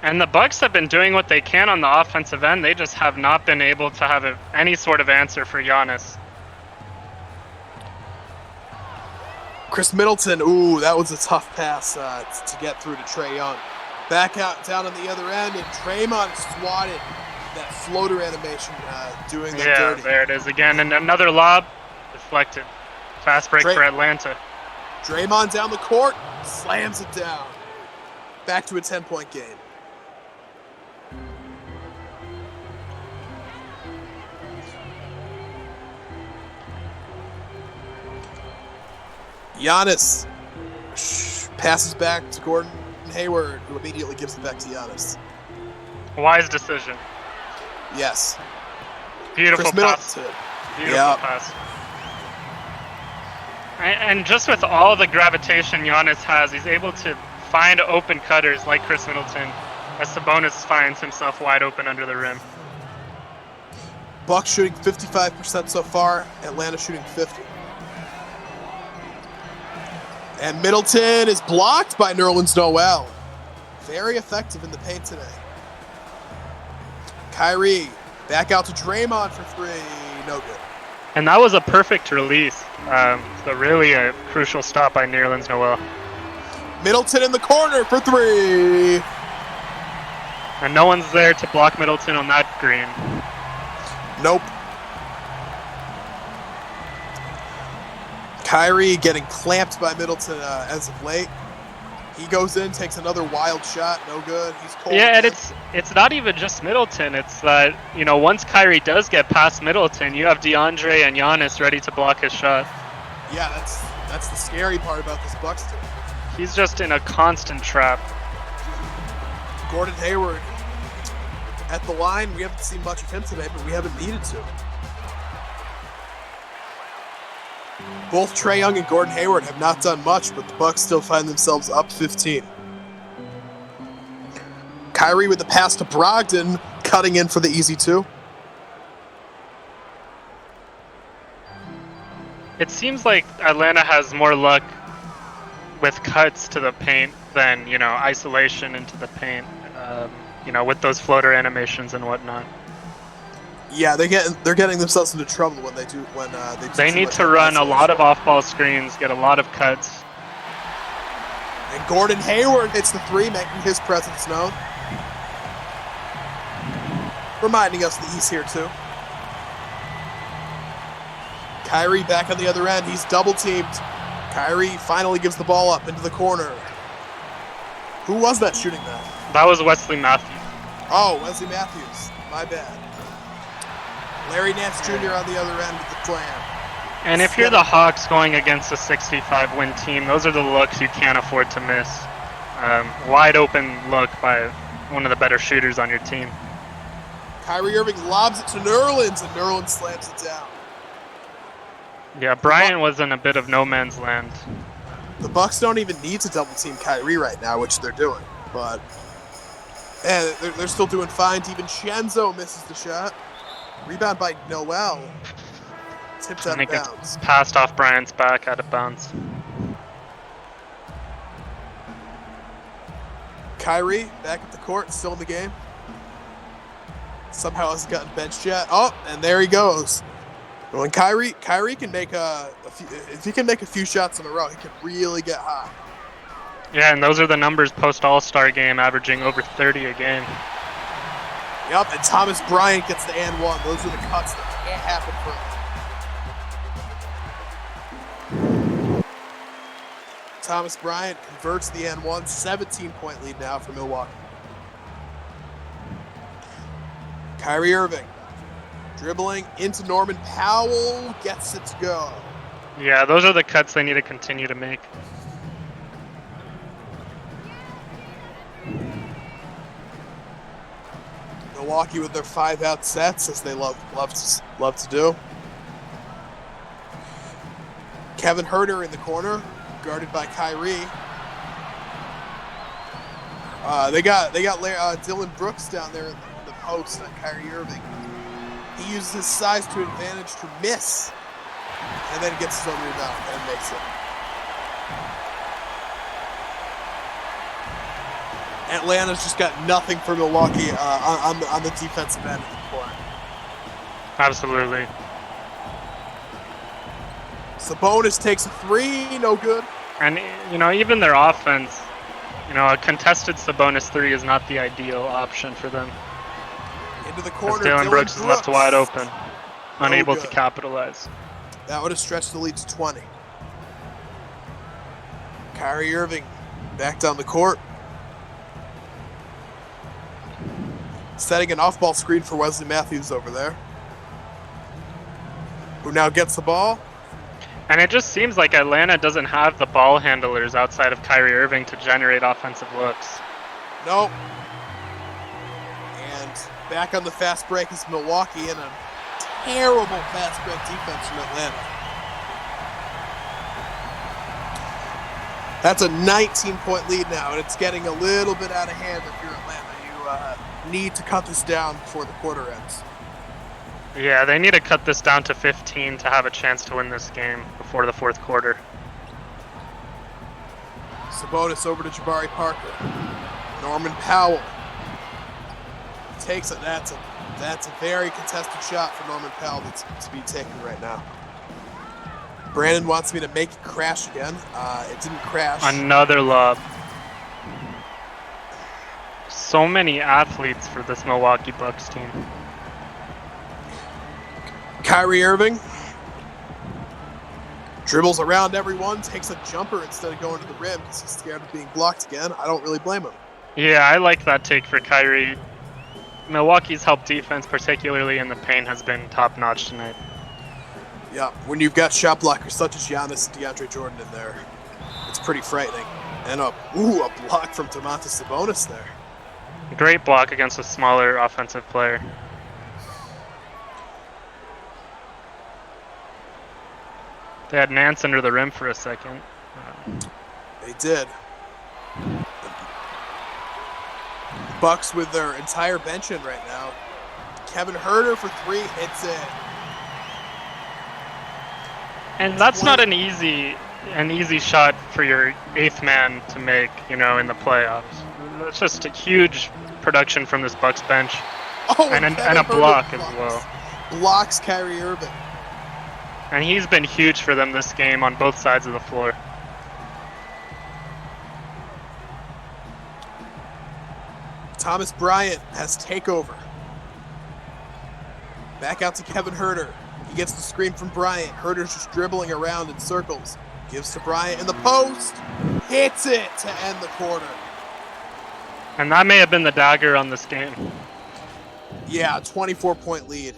And the Bucks have been doing what they can on the offensive end. They just have not been able to have any sort of answer for Giannis. Chris Middleton, ooh, that was a tough pass to get through to Trae Young. Back out, down on the other end, and Draymond swatted that floater animation, doing that dirty. Yeah, there it is again, and another lob deflected. Fast break for Atlanta. Draymond down the court, slams it down. Back to a 10-point game. Giannis passes back to Gordon Hayward, who immediately gives it back to Giannis. Wise decision. Yes. Beautiful Chris pass. Middleton. Beautiful Yep. pass. And just with all the gravitation Giannis has, he's able to find open cutters like Chris Middleton as Sabonis finds himself wide open under the rim. Bucks shooting 55% so far. Atlanta shooting 50%. And Middleton is blocked by Nerlens Noel. Very effective in the paint today. Kyrie back out to Draymond for three. No good. And that was a perfect release. So really a crucial stop by Nerlens Noel. Middleton in the corner for three. And no one's there to block Middleton on that green. Nope. Kyrie getting clamped by Middleton as of late. He goes in, takes another wild shot. No good. He's cold. Yeah, and again. it's not even just Middleton. It's that, you know, once Kyrie does get past Middleton, you have DeAndre and Giannis ready to block his shot. Yeah, that's the scary part about this Bucks team. He's just in a constant trap. Gordon Hayward at the line. We haven't seen much of him today, but we haven't needed to. Both Trae Young and Gordon Hayward have not done much, but the Bucks still find themselves up 15. Kyrie with the pass to Brogdon, cutting in for the easy two. It seems like Atlanta has more luck with cuts to the paint than, you know, isolation into the paint, you know, with those floater animations and whatnot. Yeah, they're getting themselves into trouble when they do They need to run a lot of off-ball screens, get a lot of cuts. And Gordon Hayward hits the three, making his presence known. Reminding us that he's here too. Kyrie back on the other end. He's double teamed. Kyrie finally gives the ball up into the corner. Who was that shooting that? That was Wesley Matthews. Oh, Wesley Matthews. My bad. Larry Nance Jr. on the other end with the slam. And if you're the Hawks going against a 65-win team, those are the looks you can't afford to miss. Wide open look by one of the better shooters on your team. Kyrie Irving lobs it to Nerlens, and Nerlens slams it down. Yeah, Bryant was in a bit of no man's land. The Bucks don't even need to double team Kyrie right now, which they're doing. But they're still doing fine. DiVincenzo misses the shot. Rebound by Noel. Tipped out And of it gets bounds. passed off Bryant's back out of bounds. Kyrie back at the court, still in the game. Somehow hasn't gotten benched yet. Oh, and there he goes. When Kyrie can make if he can make a few shots in a row, he can really get hot. Yeah, and those are the numbers post All-Star game, averaging over 30 a game. Yep, and Thomas Bryant gets the and one. Those are the cuts that can't happen for him. Thomas Bryant converts the and one. 17-point lead now for Milwaukee. Kyrie Irving dribbling into Norman Powell, gets it to go. Yeah, those are the cuts they need to continue to make. Milwaukee with their 5-out sets, as they love to do. Kevin Huerter in the corner, guarded by Kyrie. They got Dylan Brooks down there in the post on Kyrie Irving. He uses his size to advantage to miss, and then gets his own rebound and makes it. Atlanta's just got nothing for Milwaukee on the defensive end of the court. Absolutely. Sabonis takes a three, no good. And, you know, even their offense, you know, a contested Sabonis three is not the ideal option for them. Into the As corner, Dylan Brooks is left wide open, unable to good. capitalize. That would have stretched the lead to 20. Kyrie Irving back down the court. Setting an off-ball screen for Wesley Matthews over there, who now gets the ball. And it just seems like Atlanta doesn't have the ball handlers outside of Kyrie Irving to generate offensive looks. Nope. Back on the fast break is Milwaukee, and a terrible fast break defense from Atlanta. That's a 19-point lead now, and it's getting a little bit out of hand if you're Atlanta. You need to cut this down before the quarter ends. Yeah, they need to cut this down to 15 to have a chance to win this game before the fourth quarter. Sabonis over to Jabari Parker. Norman Powell takes it. That's a very contested shot for Norman Powell that's to be taken right now. Brandon wants me to make it crash again. It didn't crash. Another lob. So many athletes for this Milwaukee Bucks team. Kyrie Irving dribbles around everyone, takes a jumper instead of going to the rim because he's scared of being blocked again. I don't really blame him. Yeah, I like that take for Kyrie. Milwaukee's help defense, particularly in the paint, has been top-notch tonight. Yeah, when you've got shot blockers such as Giannis and DeAndre Jordan in there, it's pretty frightening. And a block from Domantas Sabonis there. Great block against a smaller offensive player. They had Nance under the rim for a second. They did. Bucks with their entire bench in right now. Kevin Huerter for three, hits it. And that's not an easy shot for your eighth man to make, in the playoffs. It's just a huge production from this Bucks bench. And a block as well. Blocks Kyrie Irving. And he's been huge for them this game on both sides of the floor. Thomas Bryant has takeover. Back out to Kevin Huerter. He gets the screen from Bryant. Huerter's just dribbling around in circles. Gives to Bryant in the post. Hits it to end the quarter. And that may have been the dagger on this game. Yeah, 24-point lead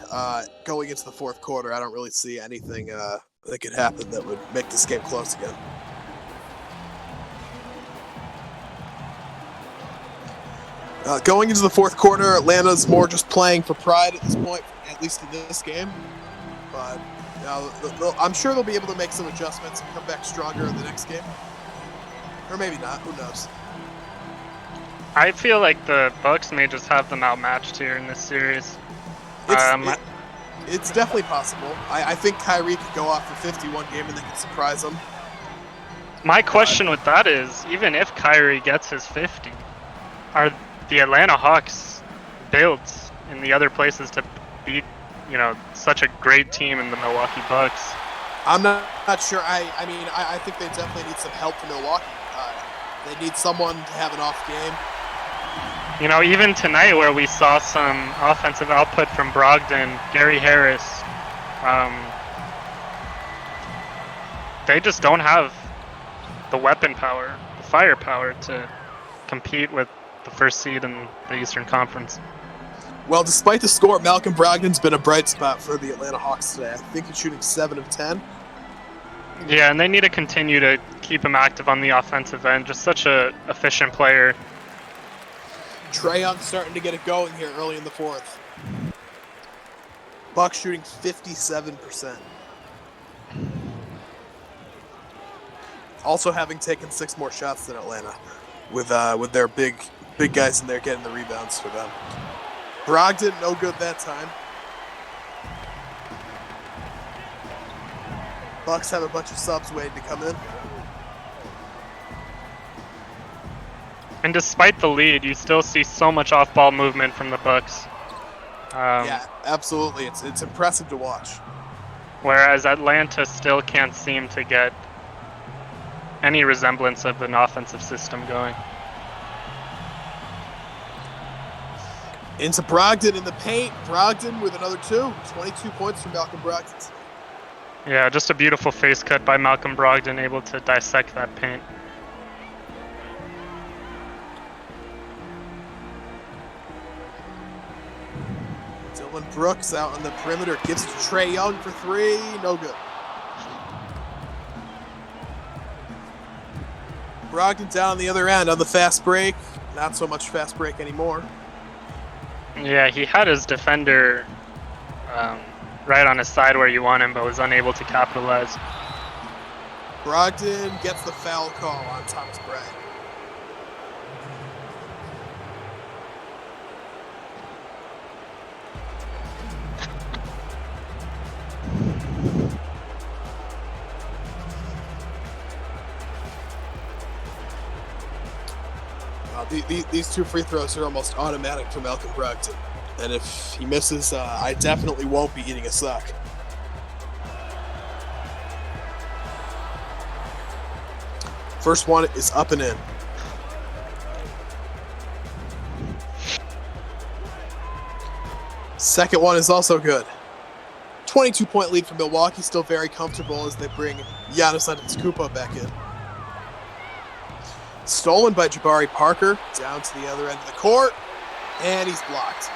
going into the fourth quarter. I don't really see anything that could happen that would make this game close again. Going into the fourth quarter, Atlanta's more just playing for pride at this point, at least in this game. But I'm sure they'll be able to make some adjustments and come back stronger in the next game. Or maybe not. Who knows? I feel like the Bucks may just have them outmatched here in this series. It's definitely possible. I think Kyrie could go off for 51 game and they could surprise them. My question with that is, even if Kyrie gets his 50, are the Atlanta Hawks built in the other places to beat, such a great team in the Milwaukee Bucks? I'm not sure. I think they definitely need some help from Milwaukee. They need someone to have an off game. Even tonight where we saw some offensive output from Brogdon, Gary Harris, they just don't have the weapon power, the firepower to compete with the first seed in the Eastern Conference. Well, despite the score, Malcolm Brogdon's been a bright spot for the Atlanta Hawks today. I think he's shooting 7 of 10. Yeah, and they need to continue to keep him active on the offensive end. Just such a efficient player. Trae Young starting to get it going here early in the fourth. Bucks shooting 57%. Also having taken 6 more shots than Atlanta, with their big guys in there getting the rebounds for them. Brogdon, no good that time. Bucks have a bunch of subs waiting to come in. And despite the lead, you still see so much off-ball movement from the Bucks. Yeah, absolutely. It's impressive to watch. Whereas Atlanta still can't seem to get any resemblance of an offensive system going. Into Brogdon in the paint. Brogdon with another 2. 22 points from Malcolm Brogdon. Yeah, just a beautiful face cut by Malcolm Brogdon, able to dissect that paint. Dylan Brooks out on the perimeter, gives to Trae Young for 3, no good. Brogdon down on the other end on the fast break. Not so much fast break anymore. Yeah, he had his defender right on his side where you want him, but was unable to capitalize. Brogdon gets the foul call on Thomas Bryant. These two free throws are almost automatic for Malcolm Brogdon. And if he misses, I definitely won't be eating a sock. First one is up and in. Second one is also good. 22-point lead for Milwaukee, still very comfortable as they bring Giannis Antetokounmpo back in. Stolen by Jabari Parker, down to the other end of the court, and he's blocked.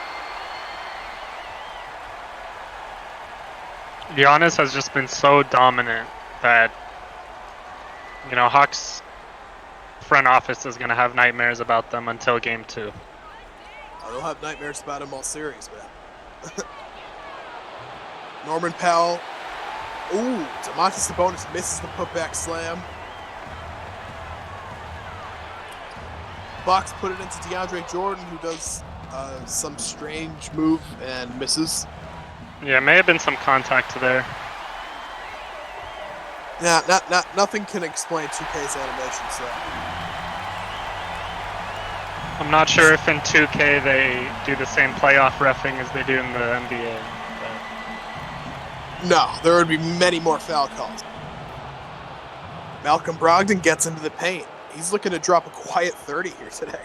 Giannis has just been so dominant that, you know, Hawks front office is going to have nightmares about them until game 2. They'll have nightmares about him all series, man. Norman Powell. Ooh, Domantas Sabonis misses the putback slam. Bucks put it into DeAndre Jordan, who does some strange move and misses. Yeah, may have been some contact there. Yeah, nothing can explain 2K's animation, so. I'm not sure if in 2K they do the same playoff reffing as they do in the NBA. But... No, there would be many more foul calls. Malcolm Brogdon gets into the paint. He's looking to drop a quiet 30 here today.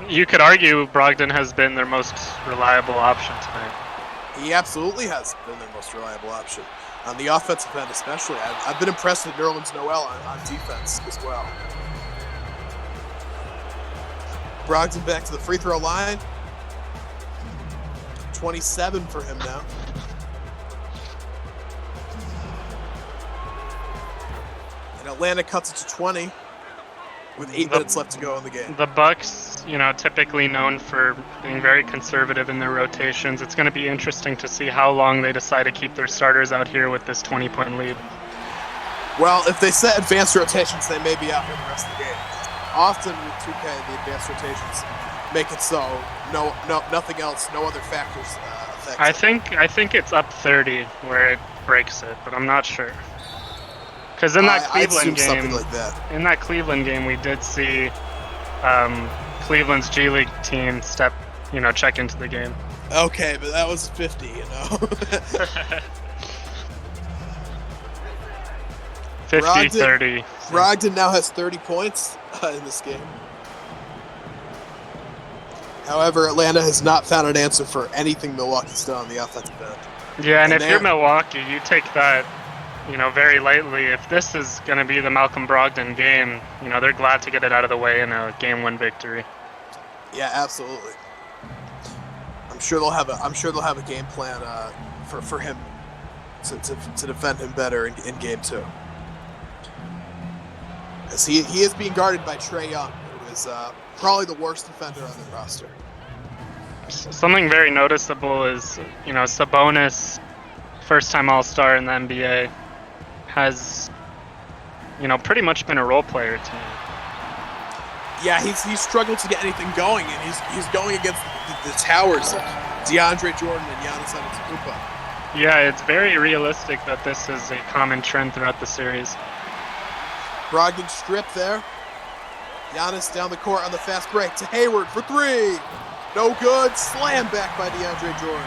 You could argue Brogdon has been their most reliable option tonight. He absolutely has been their most reliable option. On the offensive end especially. I've been impressed with Nerlens Noel on defense as well. Brogdon back to the free throw line. 27 for him now. And Atlanta cuts it to 20 with 8 minutes left to go in the game. The Bucks, you know, typically known for being very conservative in their rotations. It's going to be interesting to see how long they decide to keep their starters out here with this 20-point lead. Well, if they set advanced rotations, they may be out here the rest of the game. Often with 2K, the advanced rotations make it so nothing else, no other factors affect it. I think it's up 30 where it breaks it, but I'm not sure. Because in that Cleveland game, like that. In that Cleveland game, we did see Cleveland's G League team check into the game. Okay, but that was 50, you know. 50-30. Brogdon now has 30 points in this game. However, Atlanta has not found an answer for anything Milwaukee's done on the offensive end. Yeah, and if you're Milwaukee, you take that, very lightly. If this is going to be the Malcolm Brogdon game, they're glad to get it out of the way in a game-1 victory. Yeah, absolutely. I'm sure they'll have a game plan for him to defend him better in game 2. As he is being guarded by Trae Young, who is probably the worst defender on the roster. Something very noticeable is, Sabonis, first-time All-Star in the NBA, has, pretty much been a role player to me. Yeah, he's struggled to get anything going, and he's going against the towers of DeAndre Jordan and Giannis Antetokounmpo. Yeah, it's very realistic that this is a common trend throughout the series. Brogdon stripped there. Giannis down the court on the fast break to Hayward for 3. No good. Slam back by DeAndre Jordan.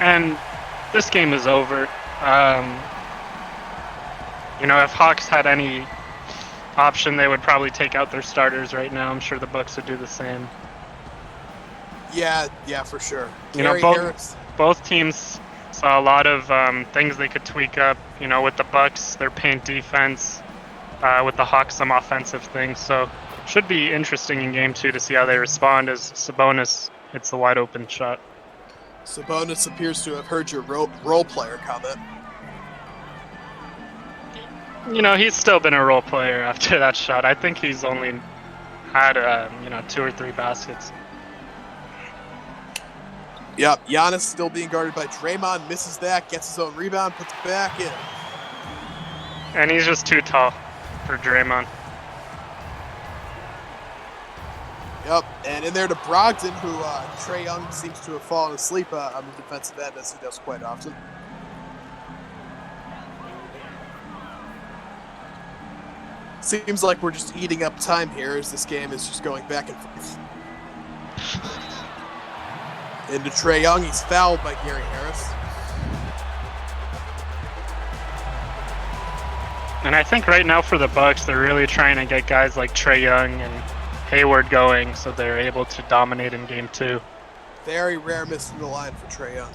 And this game is over. If Hawks had any option, they would probably take out their starters right now. I'm sure the Bucks would do the same. Yeah, for sure. Both teams saw a lot of things they could tweak up. With the Bucks, their paint defense. With the Hawks, some offensive things. So should be interesting in game 2 to see how they respond as Sabonis hits the wide open shot. Sabonis appears to have heard your role player comment. He's still been a role player after that shot. I think he's only had 2 or 3 baskets. Yep, Giannis still being guarded by Draymond, misses that, gets his own rebound, puts it back in. And he's just too tall for Draymond. Yep, and in there to Brogdon, who Trae Young seems to have fallen asleep on the defensive end, as he does quite often. Seems like we're just eating up time here as this game is just going back and forth. Into Trae Young, he's fouled by Gary Harris. And I think right now for the Bucks, they're really trying to get guys like Trae Young and Hayward going so they're able to dominate in game 2. Very rare miss from the line for Trae Young.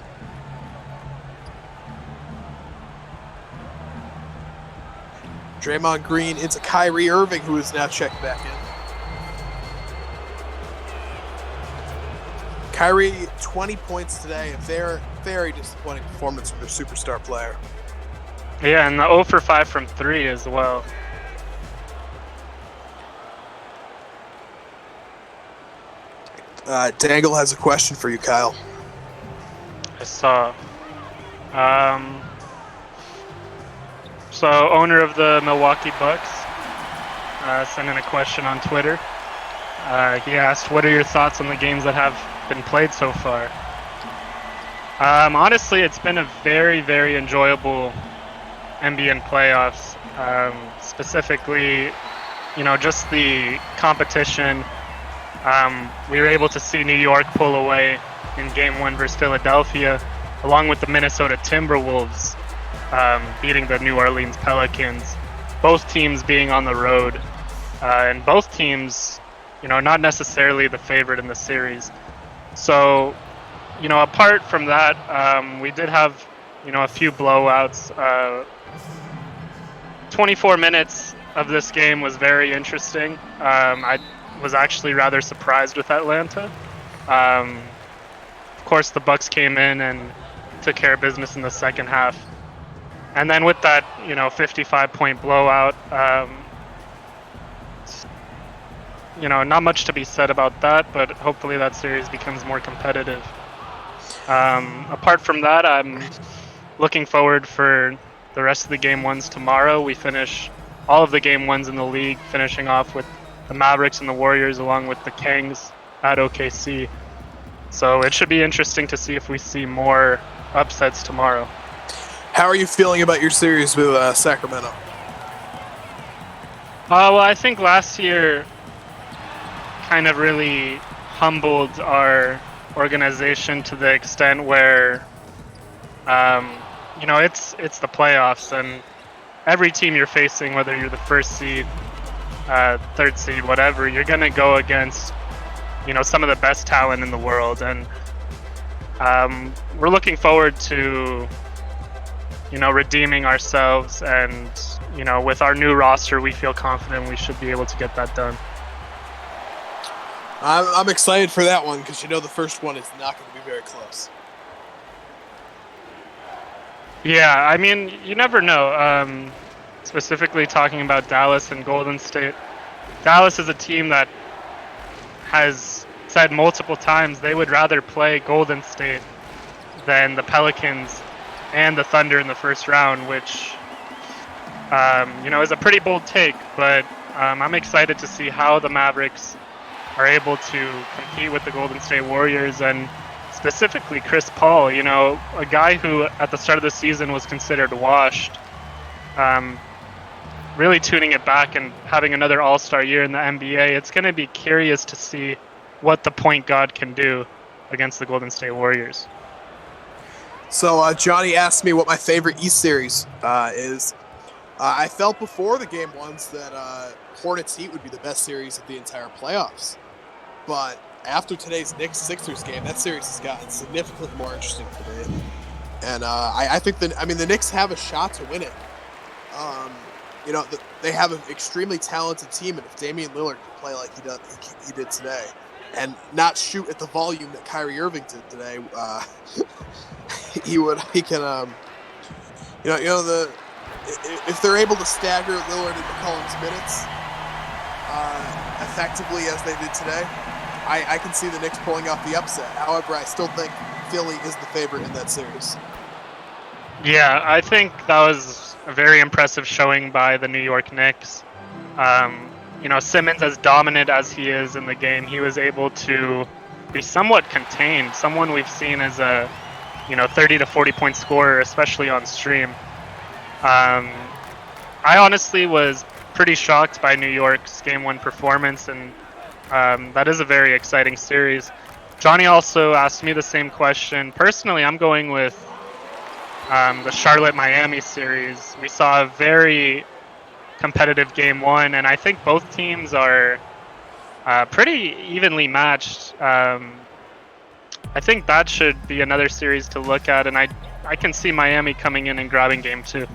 Draymond Green into Kyrie Irving, who is now checked back in. Kyrie, 20 points today. A very, very disappointing performance from their superstar player. Yeah, and the 0 for 5 from 3 as well. Dangle has a question for you, Kyle. I saw. So, owner of the Milwaukee Bucks sent in a question on Twitter. He asked, what are your thoughts on the games that have been played so far? Honestly, it's been a very, very enjoyable NBN playoffs. Specifically, just the competition. We were able to see New York pull away in Game 1 versus Philadelphia, along with the Minnesota Timberwolves beating the New Orleans Pelicans. Both teams being on the road, and both teams, not necessarily the favorite in the series. So, apart from that, we did have, a few blowouts. 24 minutes of this game was very interesting. I was actually rather surprised with Atlanta. Of course, the Bucks came in and took care of business in the second half. And then with that, 55-point blowout, not much to be said about that, but hopefully that series becomes more competitive. Apart from that, I'm looking forward for the rest of the Game 1s tomorrow. We finish all of the Game 1s in the league, finishing off with the Mavericks and the Warriors, along with the Kings at OKC. So it should be interesting to see if we see more upsets tomorrow. How are you feeling about your series with Sacramento? Well, I think last year kind of really humbled our organization to the extent where, it's the playoffs, and every team you're facing, whether you're the first seed, third seed, whatever, you're going to go against, some of the best talent in the world. And we're looking forward to, redeeming ourselves. And, with our new roster, we feel confident we should be able to get that done. I'm excited for that one because, the first one is not going to be very close. Yeah, I mean, you never know. Specifically talking about Dallas and Golden State. Dallas is a team that has said multiple times they would rather play Golden State than the Pelicans and the Thunder in the first round, which, is a pretty bold take. But I'm excited to see how the Mavericks are able to compete with the Golden State Warriors, and specifically Chris Paul, a guy who at the start of the season was considered washed. Really tuning it back and having another all-star year in the NBA. It's going to be curious to see what the point guard can do against the Golden State Warriors. So Johnny asked me what my favorite East series is. I felt before the Game 1s that Hornets Heat would be the best series of the entire playoffs. But after today's Knicks-Sixers game, that series has gotten significantly more interesting for me. And I think the Knicks have a shot to win it. They have an extremely talented team, and if Damian Lillard can play like he did today, and not shoot at the volume that Kyrie Irving did today, if they're able to stagger Lillard into Collins' minutes, I effectively as they did today, I can see the Knicks pulling off the upset. However, I still think Philly is the favorite in that series. Yeah, I think that was a very impressive showing by the New York Knicks. Simmons, as dominant as he is in the game, he was able to be somewhat contained. Someone we've seen as a 30 to 40 point scorer, especially on stream. I honestly was pretty shocked by New York's Game 1 performance, and that is a very exciting series. Johnny also asked me the same question. Personally, I'm going with the Charlotte-Miami series. We saw a very competitive Game 1, and I think both teams are pretty evenly matched. I think that should be another series to look at, and I can see Miami coming in and grabbing Game 2.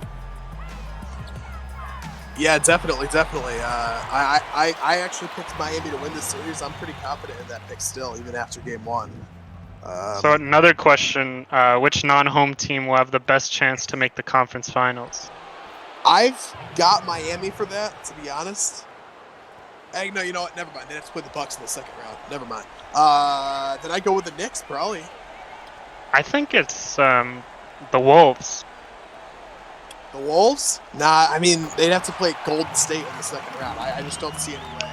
Yeah, definitely. I actually picked Miami to win this series. I'm pretty confident in that pick still, even after Game 1. So another question, which non-home team will have the best chance to make the conference finals? I've got Miami for that, to be honest. No, you know what? Never mind. They have to play the Bucks in the second round. Never mind. Then I go with the Knicks, probably. I think it's the Wolves. The Wolves? Nah, I mean, they'd have to play Golden State in the second round. I just don't see any way.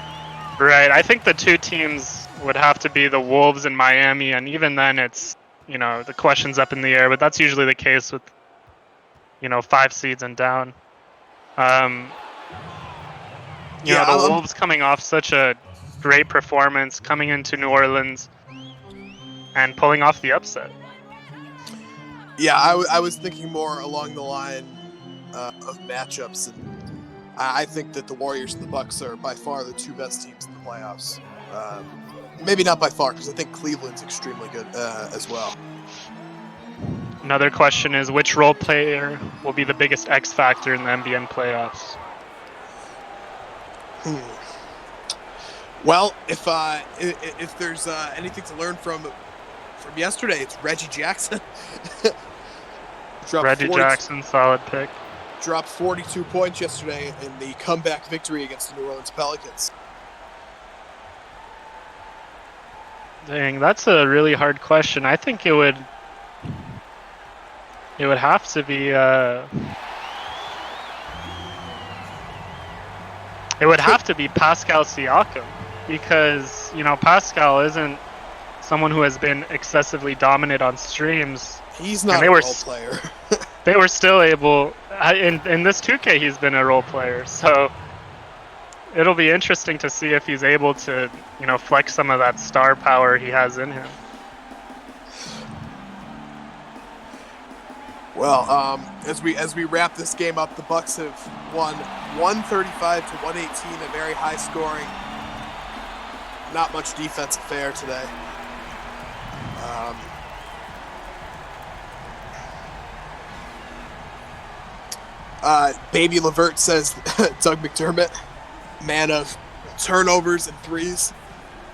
Right. I think the two teams would have to be the Wolves and Miami, and even then it's, the question's up in the air, but that's usually the case with, 5 seeds and down. The Wolves coming off such a great performance, coming into New Orleans and pulling off the upset. Yeah, I was thinking more along the line of matchups, and I think that the Warriors and the Bucks are by far the two best teams in the playoffs. Maybe not by far, because I think Cleveland's extremely good as well. Another question is, which role player will be the biggest X factor in the NBN playoffs? Well, if there's anything to learn from yesterday, it's Reggie Jackson. Jackson, solid pick. Dropped 42 points yesterday in the comeback victory against the New Orleans Pelicans. Dang, that's a really hard question. I think it would have to be Pascal Siakam, because Pascal isn't someone who has been excessively dominant on streams. He's not a role player. They were still able in this 2K. He's been a role player, so it'll be interesting to see if he's able to flex some of that star power he has in him. Well, as we wrap this game up, the Bucks have won 135 to 118, a very high scoring, not much defense affair today. Baby Levert says Doug McDermott, man of turnovers and threes,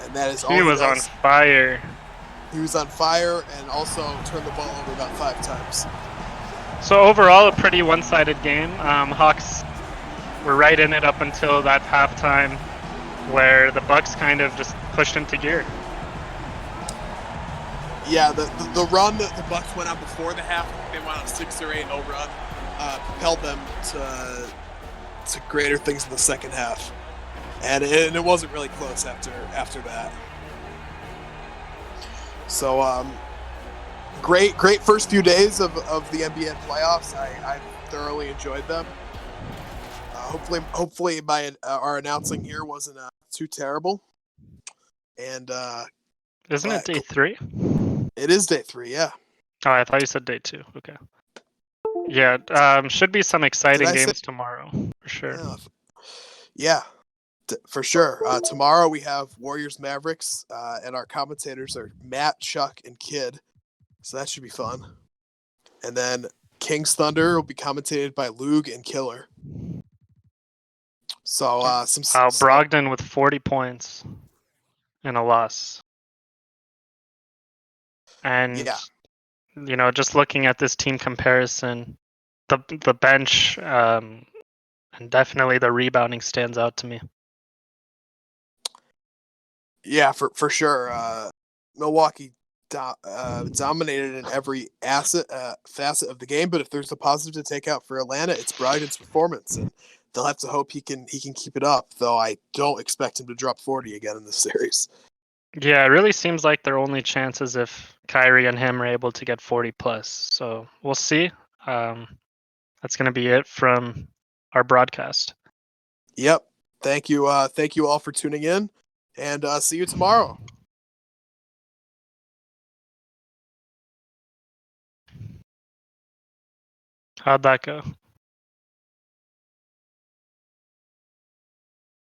and that is all he was on fire. He was on fire and also turned the ball over about 5 times. So overall, a pretty one-sided game. Hawks were right in it up until that halftime, where the Bucks kind of just pushed into gear. Yeah, the run that the Bucks went on before the half, they went on a 6 or 8-0 run, propelled them to greater things in the second half, and it wasn't really close after that. So great first few days of the NBN playoffs. I thoroughly enjoyed them. Hopefully our announcing here wasn't too terrible. And isn't it day 3? It is day 3, yeah. Oh, I thought you said day 2. Okay. Yeah, should be some exciting games tomorrow, for sure. Yeah, for sure. Tomorrow we have Warriors Mavericks, and our commentators are Matt, Chuck, and Kid. So that should be fun. And then Kings Thunder will be commentated by Lug and Killer. So Brogdon with 40 points and a loss. And just looking at this team comparison, the bench and definitely the rebounding stands out to me. Yeah, for sure. Milwaukee dominated in every facet of the game, but if there's a positive to take out for Atlanta, it's Brogdon's performance, and they'll have to hope he can keep it up. Though I don't expect him to drop 40 again in this series. Yeah, it really seems like their only chance is if Kyrie and him are able to get 40 plus. So we'll see. That's going to be it from our broadcast. Yep. Thank you all for tuning in, and see you tomorrow. How'd that go?